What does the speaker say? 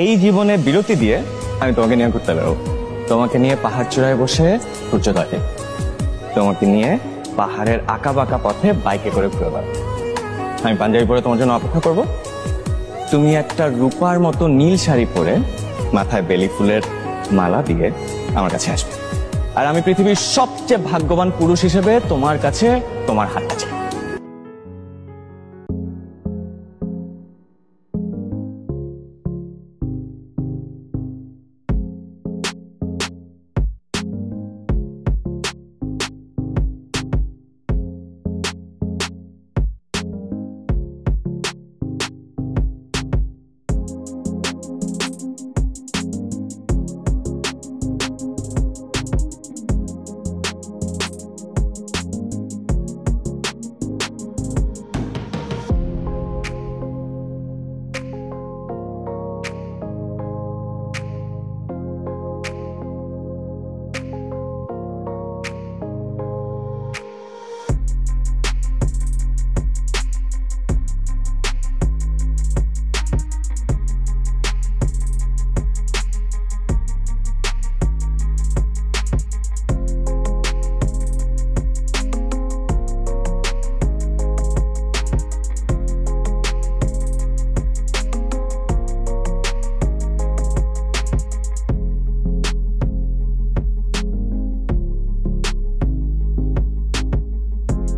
এই জীবনে বিরতি দিয়ে আমি তোমাকে নিয়ে ঘুরতে বেরোবো। তোমাকে নিয়ে পাহাড় চূড়ায় বসে সূর্যোদয় দেখবো, তোমাকে নিয়ে পাহাড়ের আঁকা বাঁকা পথে বাইকে করে ঘুরে বেড়াবো। আমি পাঞ্জাবি পরে তোমার জন্য অপেক্ষা করব। তুমি একটা রূপার মতো নীল শাড়ি পরে মাথায় বেলি ফুলের মালা দিয়ে আমার কাছে আসবে, আর আমি পৃথিবীর সবচেয়ে ভাগ্যবান পুরুষ হিসেবে তোমার কাছে তোমার হাতটা চাই।